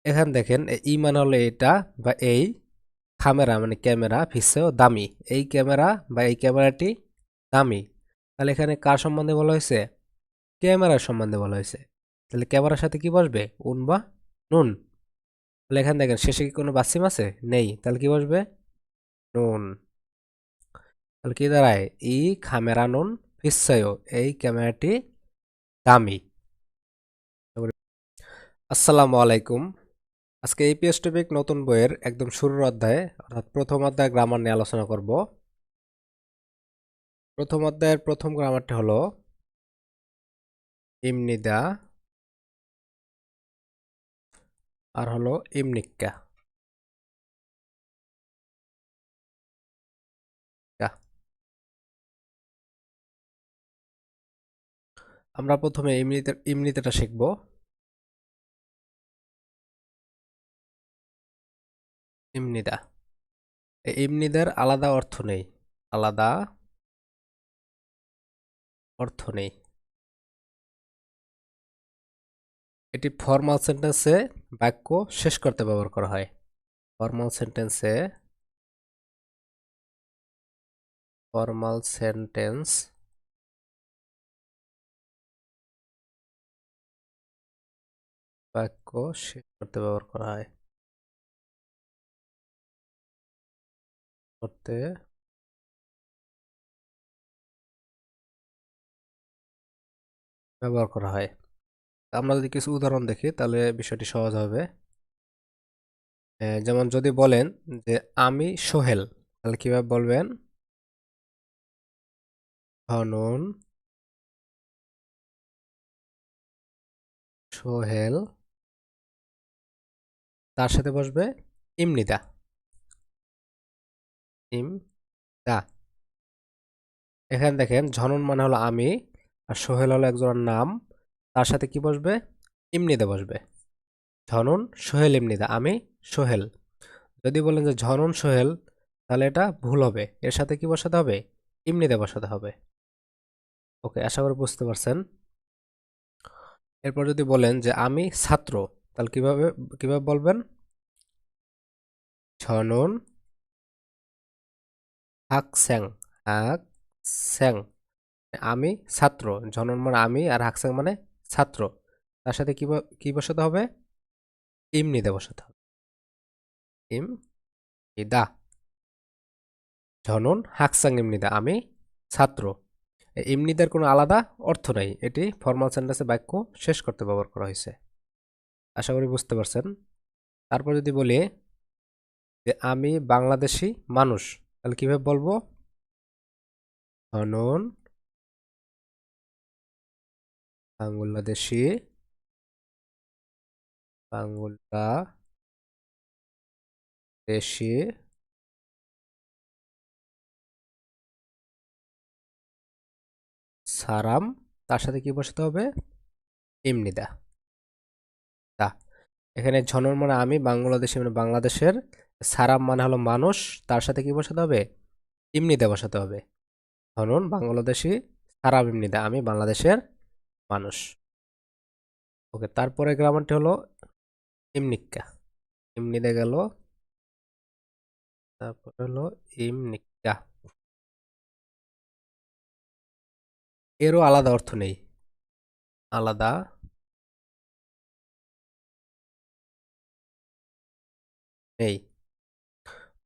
এখানে দেখেন ই মানে হলো এটা বা এই ক্যামেরা মানে ক্যামেরা ভিসেও দামি, এই ক্যামেরা বা এই ক্যামেরাটি দামি। তাহলে এখানে কার সম্বন্ধে বলা হয়েছে? ক্যামেরার সম্বন্ধে বলা হয়েছে। তাহলে ক্যামেরার সাথে কি বসবে? উন বা নুন। তাহলে এখানে দেখেন শেষে কি কোনো বাসিম আছে? নেই। তাহলে কি বসবে? নুন। তাহলে কি দাঁড়ায়? ই ক্যামেরা নুন ভিসেও, এই ক্যামেরাটি দামি। আসসালামু আলাইকুম। আজকে এপিএস টপিক নতুন বইয়ের একদম শুরুর অধ্যায়ে অর্থাৎ প্রথম অধ্যায় গ্রামার নিয়ে আলোচনা করব। প্রথম অধ্যায়ের প্রথম গ্রামারটি হলো ইমনিদা আর হলো ইমনিক্কা। আমরা প্রথমে ইমনিতেটা শিখব। ইমনিদা, এই ইমনিদার আলাদা অর্থ নেই, আলাদা অর্থ নেই। এটি ফর্মাল সেন্টেন্সে বাক্য শেষ করতে ব্যবহার করা হয়। ফর্মাল সেন্টেন্সে ফর্মাল সেন্টেন্স বাক্য শেষ করতে ব্যবহার করা হয়। করতে ব্যবহার করা হয়। আমরা যদি কিছু উদাহরণ দেখি তাহলে বিষয়টি সহজ হবে। যেমন যদি বলেন যে আমি সোহেল, তাহলে কিভাবে বলবেন? হনুন সোহেল, তার সাথে বসবে ইমনিদা। ইমদা। এখানে দেখেন ঝনন মানে হলো আমি, আর সোহেল হলো একজনের নাম, তার সাথে কি বসবে? ইমনিদা বসবে। ঝনন সোহেল ইমনিদা, আমি সোহেল। যদি বলেন যে ঝনন সোহেল, তাহলে এটা ভুল হবে, এর সাথে কি বসাতে হবে? ইমনিদা বসাতে হবে। ওকে, আশা করি বুঝতে পারছেন। এরপর যদি বলেন যে আমি ছাত্র, তাহলে কিভাবে কিভাবে বলবেন? ঝনন হাকস্যাং, হাকস্যাং, আমি ছাত্র। ঝনন মানে আমি আর হাকস্যাং মানে ছাত্র, তার সাথে কি বসাতে হবে? ইমনিদা বসাতে হবে। ইম ইদা। ঝনন হাকস্যাং ইমনিদা, আমি ছাত্র। ইমনিদার কোনো আলাদা অর্থ নাই, এটি ফর্মাল সেন্টেন্সে বাক্য শেষ করতে ব্যবহার করা হয়েছে। আশা করি বুঝতে পারছেন। তারপর যদি বলি যে আমি বাংলাদেশি মানুষ, তাহলে কিভাবে বলবো? ঝনন বাংলাদেশি, বাংলাদেশি সারাম, তার সাথে কি বসাতে হবে? ইমনিদা। দা। এখানে ঝনর মানে আমি, বাংলাদেশি মানে বাংলাদেশের, সারাম মানে হলো মানুষ, তার সাথে কি বসাতে হবে? ইমনিদা বসাতে হবে। ঝনন বাংলাদেশি, সারাম ইমনিদা, আমি বাংলাদেশের মানুষ। ওকে, তারপরে গ্রামারটি হলো ইমনিক্কা। ইমনিদা গেল, তারপর হলো ইমনিক্কা। এরও আলাদা অর্থ নেই, আলাদা নেই।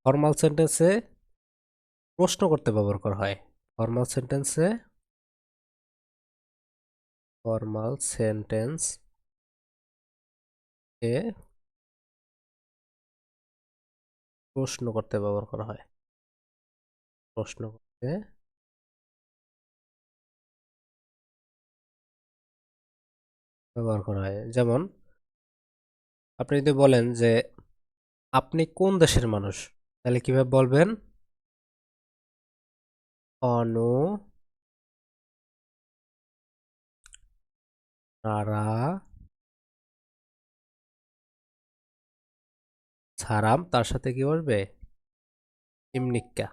ফর্মাল সেন্টেন্সে প্রশ্ন করতে ব্যবহার করা হয়। ফর্মাল সেন্টেন্সে ফর্মাল সেন্টেন্স এ প্রশ্ন করতে ব্যবহার করা হয়। প্রশ্ন করতে ব্যবহার করা হয়। যেমন আপনি যদি বলেন যে আপনি কোন দেশের মানুষ, তাহলে কিভাবে বলবেন? অনু নারা ছাড়াম, তার সাথে কি বসবে? ইমনিক্কা।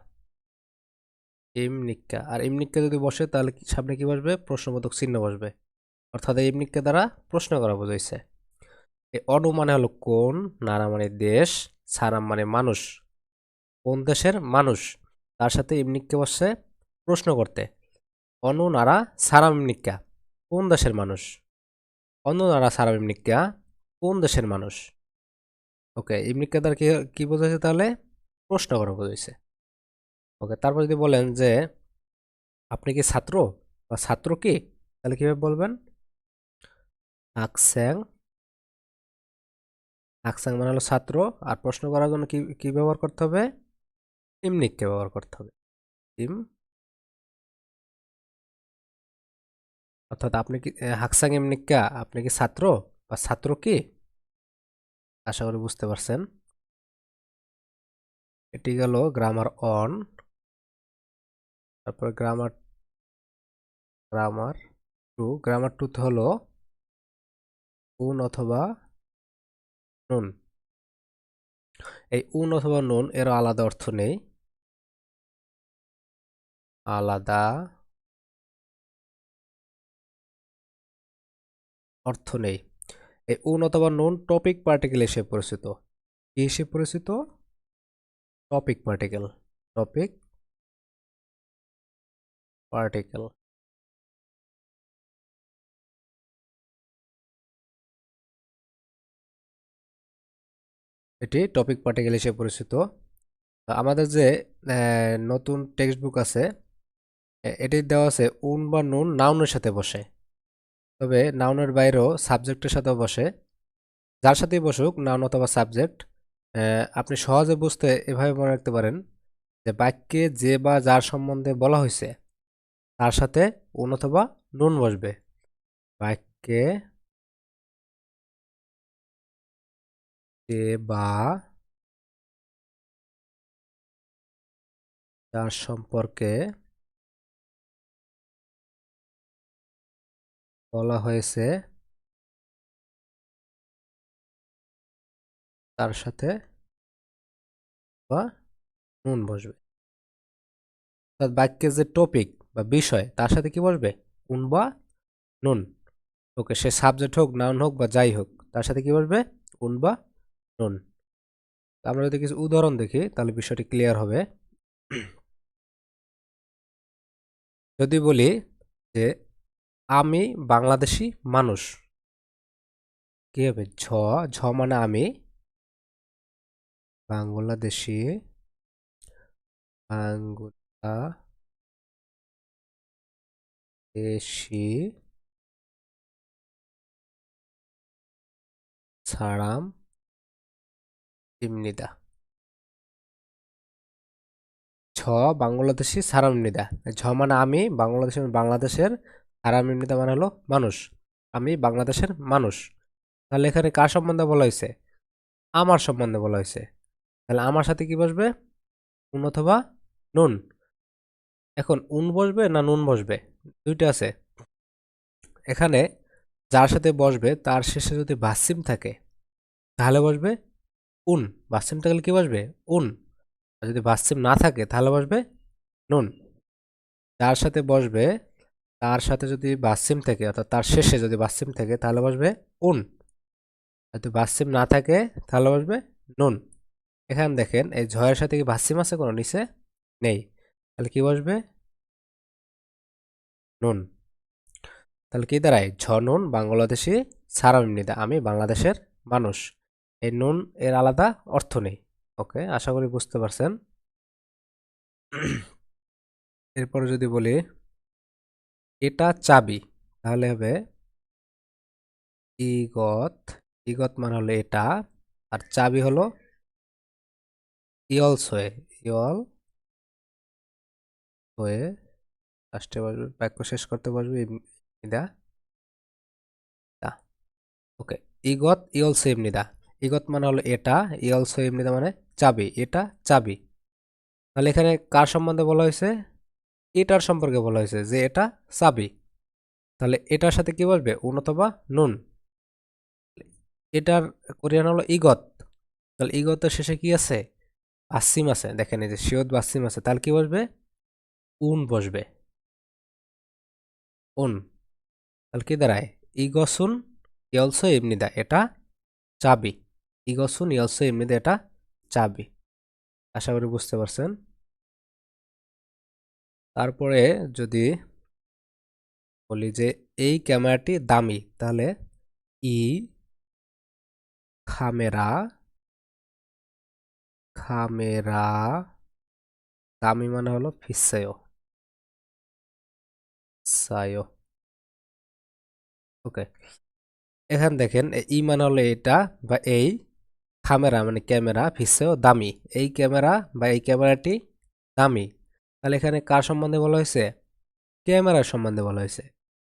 ইমনিক্কা, আর ইমনিক্কা যদি বসে তাহলে সামনে কি বসবে? প্রশ্নবোধক চিহ্ন বসবে। অর্থাৎ এই ইমনিক্কা দ্বারা প্রশ্ন করা বোঝাইছে। এই অনু মানে হলো কোন, নারা মানে দেশ, সারাম মানে মানুষ। কোন দেশের মানুষ, তার সাথে ইমনিককে বসছে প্রশ্ন করতে। অনু নারা সারাম ইমনিক্কা, কোন দেশের মানুষ। অনু নারা সারাম ইমনিক্কা, কোন দেশের মানুষ। ওকে, ইমনিক্কা দ্বারা কি কি বোঝাইছে তাহলে? প্রশ্ন করা বোঝাইছে। ওকে, তারপর যদি বলেন যে আপনি কি ছাত্র বা ছাত্র কি, তাহলে কিভাবে বলবেন? আকস্যাং, আকস্যাং মানে হলো ছাত্র, আর প্রশ্ন করার জন্য কি কি ব্যবহার করতে হবে? ইমনিককে ব্যবহার করতে হবে। ইম, অর্থাৎ আপনি কি হাকসাং ইমনিক্কা, আপনি কি ছাত্র বা ছাত্র কি? আশা করি বুঝতে পারছেন। এটি গেল গ্রামার অন। তারপর গ্রামার গ্রামার টু। গ্রামার টুতে হলো উন অথবা নুন। এই উন অথবা নুন এর আলাদা অর্থ নেই, আলাদা অর্থ নেই। এই উন অথবা নুন টপিক পার্টিকেল হিসেবে পরিচিত। কি হিসেবে পরিচিত? Topic particle. Topic particle. এটি টপিক পার্টিকেল হিসেবে পরিচিত। আমাদের যে নতুন টেক্সট বুক আছে, এটি দেওয়া আছে উন বা নুন নাউনের সাথে বসে, তবে নাউনের বাইরেও সাবজেক্টের সাথেও বসে। যার সাথেই বসুক নাউন অথবা সাবজেক্ট, আপনি সহজে বুঝতে এভাবে মনে রাখতে পারেন যে বাক্যে যে বা যার সম্বন্ধে বলা হয়েছে তার সাথে উন অথবা নুন বসবে। বাক্যে যে বা যার সম্পর্কে বলা হয়েছে তার সাথে বা নুন বসবে। অর্থাৎ বাক্যের যে টপিক বা বিষয় তার সাথে কি বসবে? উন বা নুন। ওকে, সে সাবজেক্ট হোক, নাউন হোক বা যাই হোক, তার সাথে কি বসবে? উন বা নুন। আমরা যদি কিছু উদাহরণ দেখি তাহলে বিষয়টি ক্লিয়ার হবে। যদি বলি যে আমি বাংলাদেশি মানুষ, কি হবে? ঝ, ঝ মানে আমি, বাংলাদেশি, বাংলাদেশি ছাড়াম ইমনিদা। ঝ বাংলাদেশি সারাম ইমনিদা। ঝ মানে আমি, বাংলাদেশের, সারাম ইমনিদা মানে হলো মানুষ। আমি বাংলাদেশের মানুষ। তাহলে এখানে কার সম্বন্ধে বলা হয়েছে? আমার সম্বন্ধে বলা হয়েছে। তাহলে আমার সাথে কি বসবে? উন অথবা নুন। এখন উন বসবে না নুন বসবে? দুইটা আছে। এখানে যার সাথে বসবে তার শেষে যদি বাসিম থাকে তাহলে বসবে উন। বাসিম থাকলে কি বসবে? উন। আর যদি বাসিম না থাকে তাহলে বসবে নুন। যার সাথে বসবে তার সাথে যদি বাসিম থাকে, অর্থাৎ তার শেষে যদি বাসিম থাকে তাহলে বসবে উন। যদি বাসিম না থাকে তাহলে বসবে নুন। এখানে দেখেন এই ঝয়ের সাথে কি বাসিম আছে কোনো নিচে? নেই। তাহলে কি বসবে? নুন। তাহলে কি দাঁড়ায়? ঝ নুন বাংলাদেশি সারামনিদা, আমি বাংলাদেশের মানুষ। এই নুন এর আলাদা অর্থ নেই। ওকে, আশা করি বুঝতে পারছেন। এরপরে যদি বলি এটা চাবি, তাহলে হবে ইগত। ইগত মানে হলো এটা, আর চাবি হলো ইয়লস হয়ে, ইয়ল হয়ে লাস্টে বসবে, বাক্য শেষ করতে বসবে ইদা দা। ওকে, ইগত ইয়লস ইমনিদা। ইগত মানে হলো এটা, ইয়লস ইমনিদা মানে চাবি, এটা চাবি। তাহলে এখানে কার সম্বন্ধে বলা হয়েছে? এটার সম্পর্কে বলা হয়েছে যে এটা চাবি। তাহলে এটার সাথে কি বসবে? উন অথবা নুন। এটার কোরিয়ান হলো ইগত। তাহলে ইগতের শেষে কি আছে? বাসিম আছে। দেখেন এই যে শিওত বাসিম আছে, তাহলে কি বসবে? উন বসবে, উন। তাহলে কি দাঁড়ায়? ইগসুন ইয়লসো এমনিদা, এটা চাবি। ইগসুন ইয়সু এমনিতে এটা চাবি। আশা করি বুঝতে পারছেন। তারপরে যদি বলি যে এই ক্যামেরাটি দামি, তাহলে ই খামেরা খামেরা দামি মানে হলো ফিসায়ো সায়ো। ওকে, এখানে দেখেন ই মানে হলো এটা বা এই, খামেরা মানে ক্যামেরা, ফিসায়ো দামি, এই ক্যামেরা বা এই ক্যামেরাটি দামি। তাহলে এখানে কার সম্বন্ধে বলা হয়েছে? ক্যামেরার সম্বন্ধে বলা হয়েছে।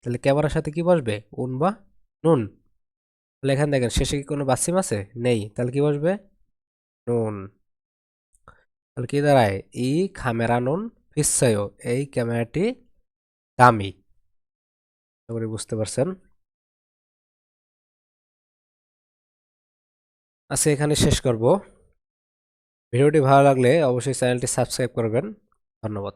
তাহলে ক্যামেরার সাথে কি বসবে? উন বা নুন। তাহলে এখানে দেখেন শেষে কি কোনো বাসিম আছে? নেই। তাহলে কি বসবে? নুন। তাহলে কি দাঁড়ায়? ই খামেরা নুন ফিসায়ো, এই ক্যামেরাটি দামি। আশা করি বুঝতে পারছেন। আজকে এখানে শেষ করব। ভিডিওটি ভালো লাগলে অবশ্যই চ্যানেলটি সাবস্ক্রাইব করবেন। ধন্যবাদ।